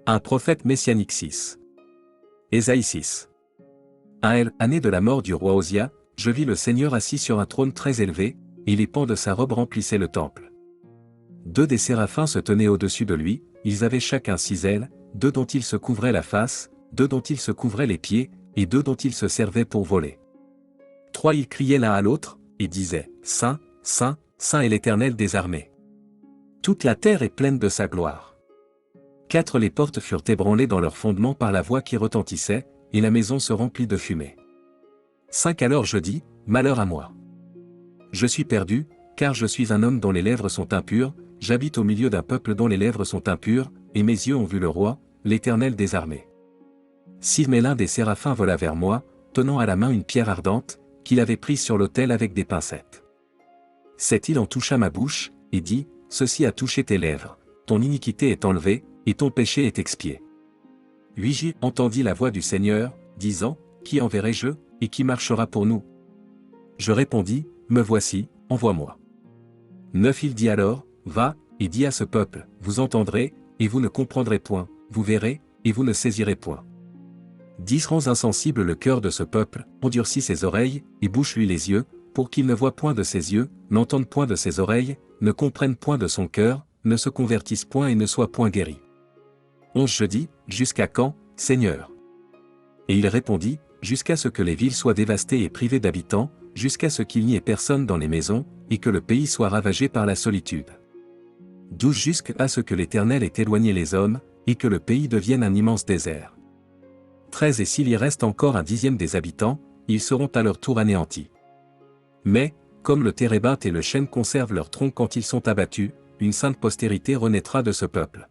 Un prophète messianique 6. Ésaïe 6. Année de la mort du roi Osia, je vis le Seigneur assis sur un trône très élevé, et les pans de sa robe remplissaient le temple. Deux des séraphins se tenaient au-dessus de lui, ils avaient chacun 6 ailes, 2 dont ils se couvraient la face, 2 dont ils se couvraient les pieds, et 2 dont ils se servaient pour voler. 3 ils criaient l'un à l'autre, et disaient, Saint, Saint, Saint est l'Éternel des armées. Toute la terre est pleine de sa gloire. 4 les portes furent ébranlées dans leurs fondements par la voix qui retentissait, et la maison se remplit de fumée. 5 alors je dis, malheur à moi. Je suis perdu, car je suis un homme dont les lèvres sont impures, j'habite au milieu d'un peuple dont les lèvres sont impures, et mes yeux ont vu le roi, l'Éternel des armées. 6 mais l'un des séraphins vola vers moi, tenant à la main une pierre ardente, qu'il avait prise sur l'autel avec des pincettes. 7 il en toucha ma bouche, et dit, ceci a touché tes lèvres, ton iniquité est enlevée, et ton péché est expié. 8 j'ai entendu la voix du Seigneur, disant, qui enverrai-je, et qui marchera pour nous? Je répondis, me voici, envoie-moi. 9 il dit alors, va, et dis à ce peuple, vous entendrez, et vous ne comprendrez point, vous verrez, et vous ne saisirez point. 10 rends insensible le cœur de ce peuple, endurcis ses oreilles, et bouche-lui les yeux, pour qu'il ne voie point de ses yeux, n'entende point de ses oreilles, ne comprenne point de son cœur, ne se convertisse point et ne soit point guéri. 11 je dis, jusqu'à quand, Seigneur? Et il répondit, jusqu'à ce que les villes soient dévastées et privées d'habitants, jusqu'à ce qu'il n'y ait personne dans les maisons, et que le pays soit ravagé par la solitude. 12 jusqu'à ce que l'Éternel ait éloigné les hommes, et que le pays devienne un immense désert. 13 et s'il y reste encore un dixième des habitants, ils seront à leur tour anéantis. Mais, comme le térébinthe et le chêne conservent leur tronc quand ils sont abattus, une sainte postérité renaîtra de ce peuple.